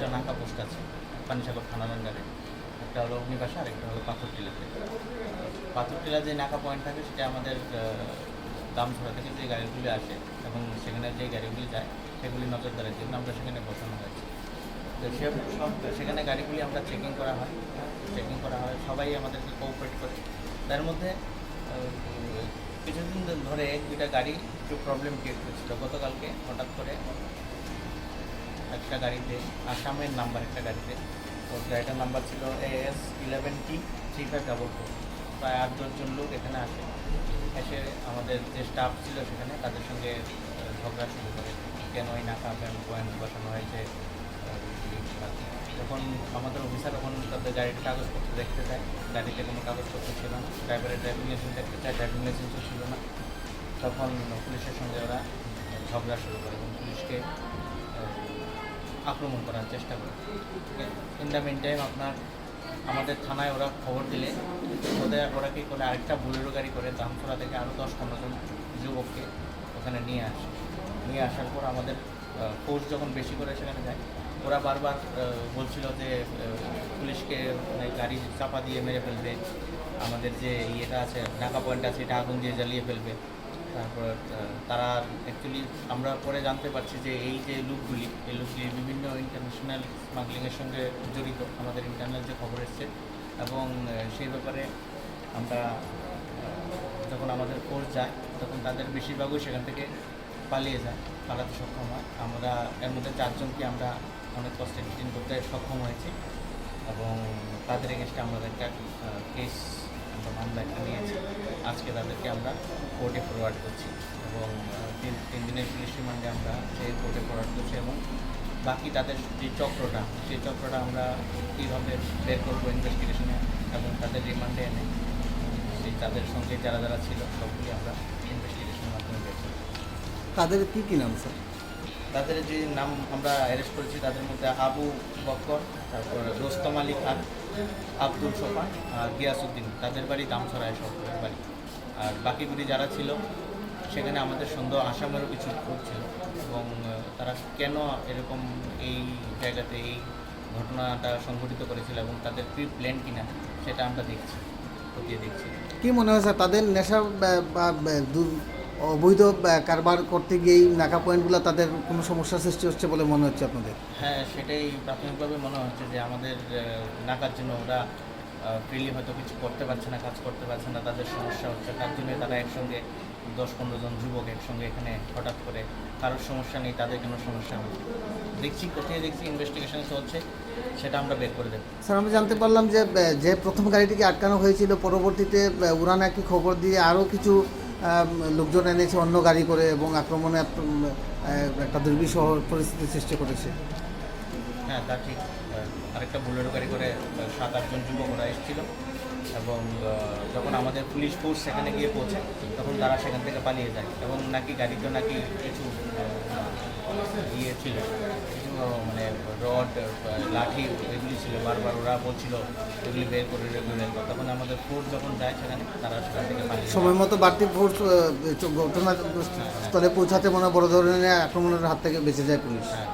দুইটা নাকা পোস্ট আছে পানিসাগর থানার আন্ডারে। একটা হলো অগ্নিবাসা আর একটা হলো পাথরটিলাতে। পাথরটিলা যে নাকা পয়েন্ট থাকে সেটা আমাদের দামছড়া থেকে যে গাড়িগুলি আসে এবং সেখানে যে গাড়িগুলি যায় সেগুলি নজরদারির জন্য আমরা সেখানে বসানো হয়েছে। তো সব সেখানে গাড়িগুলি আমরা চেকিং করা হয়, সবাই আমাদেরকে কোঅপারেট করে। তার মধ্যে কিছুদিন ধরে দুইটা গাড়ি একটু প্রবলেম ক্রিয়েট করেছিল। গতকালকে হঠাৎ করে একটা গাড়িতে, আসামের নাম্বার একটা গাড়িতে, তো গাড়িটার নাম্বার ছিল AS11T3544। প্রায় 8-10 জন লোক এখানে এসে আমাদের যে স্টাফ ছিল সেখানে তাদের সঙ্গে ঝগড়া শুরু করে, কেন এই নাকা পয়েন্ট বসানো হয়েছে। যখন আমাদের অফিসার তখন তাদের গাড়ির কাগজপত্র দেখতে যায়, গাড়িতে কোনো কাগজপত্র ছিল না, ড্রাইভারের ড্রাইভিং লাইসেন্স দেখতে চায়, ড্রাইভিং লাইসেন্সও ছিল না। তখন পুলিশের সঙ্গে ওরা ঝগড়া শুরু করে এবং পুলিশকে আক্রমণ করার চেষ্টা করে। ইন দ্য মিন টাইম আমাদের থানায় ওরা খবর দিলে ওরা কী করে আরেকটা বুলেরো গাড়ি করে দামছড়া থেকে আরও 10-15 জন যুবককে ওখানে নিয়ে আসার পর আমাদের ফোর্স যখন বেশি করে সেখানে যায়, ওরা বারবার বলছিল যে পুলিশকে গাড়ি চাপা দিয়ে মেরে ফেলবে, আমাদের যে ইয়েটা আছে নাকা পয়েন্ট আছে এটা আগুন দিয়ে জ্বালিয়ে ফেলবে। তারপর তারা অ্যাকচুয়ালি আমরা পরে জানতে পারছি যে এই যে লোকগুলি বিভিন্ন ইন্টারন্যাশনাল স্মাগলিংয়ের সঙ্গে জড়িত, আমাদের ইন্টারনাল যে খবর এসছে। এবং সেই ব্যাপারে আমরা যখন আমাদের ফোর্স যায় তখন তাদের বেশিরভাগই সেখান থেকে পালাতে সক্ষম হয়। আমরা এর মধ্যে 4 জনকে আমরা অনেক কষ্টে ডিটেইন করতে সক্ষম হয়েছি এবং তাদের এগেনস্টে আমরা একটা কেস মামলা একটা নিয়েছি। আজকে তাদেরকে আমরা কোর্টে ফরওয়ার্ড করছি এবং 3 দিনের পুলিশ রিমান্ডে আমরা সেই কোর্টে ফরওয়ার্ড করছি এবং বাকি তাদের যে সেই চক্রটা আমরা কীভাবে বের করবো ইনভেস্টিগেশনে এবং তাদের রিমান্ডে এনে তাদের সঙ্গে যারা ছিল সবগুলি আমরা ইনভেস্টিগেশনের মাধ্যমে বের করব। তাদের কী নাম স্যার? তাদের যে নাম আমরা অ্যারেস্ট করেছি তাদের মধ্যে আবু বক্কর, তারপর রোস্তম আলী খান, আব্দুল সোফান আর গিয়াসউদ্দিন, তাদের বাড়ি দামছড়ায় সরকারের বাড়ি। আর বাকিগুলি যারা ছিল সেখানে আমাদের সন্দেহ আসামেরও কিছু লোক ছিল এবং তারা কেন এরকম এই জায়গাতে এই ঘটনাটা সংঘটিত করেছিল এবং তাদের প্রি প্ল্যান কিনা সেটা আমরা খতিয়ে দেখছি। কী মনে হয় স্যার, তাদের নেশা বা অবৈধ কারবার করতে গিয়েই নাকা পয়েন্টগুলো তাদের কোনো সমস্যা সৃষ্টি হচ্ছে বলে মনে হচ্ছে আপনাদের? হ্যাঁ, সেটাই প্রাথমিকভাবে মনে হচ্ছে যে আমাদের নাকার জন্য ওরা ফ্রিলি হয়তো কিছু করতে পারছে না, কাজ করতে পারছে না, তাদের সমস্যা হচ্ছে। তার জন্য তারা একসঙ্গে 10-15 জন যুবক একসঙ্গে এখানে হঠাৎ করে, কারোর সমস্যা নেই, তাদের কোনো সমস্যা নেই। কোথায় দেখছি ইনভেস্টিগেশন চলছে, সেটা আমরা বের করে দেব। স্যার, আমি জানতে পারলাম যে প্রথম গাড়িটিকে আটকানো হয়েছিল, পরবর্তীতে উড়ান একটি খবর দিয়ে আরও কিছু লোকজন এনেছে অন্য গাড়ি করে এবং আক্রমণে একটা দুর্বিষহ পরিস্থিতি সৃষ্টি করেছে। হ্যাঁ, তা ঠিক। আরেকটা বুলেরো গাড়ি করে 7-8 জন যুবক ওরা এসেছিল এবং যখন আমাদের পুলিশ ফোর্স সেখানে গিয়ে পৌঁছে তখন তারা সেখান থেকে পালিয়ে যায় এবং গাড়িতে কিছু ইয়ে ছিল, কিছু মানে রড, লাঠি এগুলি ছিল। বারবার ওরা বলছিল এগুলি বের করে তখন আমাদের ফোর্স যখন যায় সেখানে তারা সেখান থেকে পালিয়ে সময় মতো বাড়তি ফোর্স ঘটনাস্থলে পৌঁছাতে মনে বড় ধরনের আক্রমণের হাত থেকে বেঁচে যায় পুলিশ। হ্যাঁ।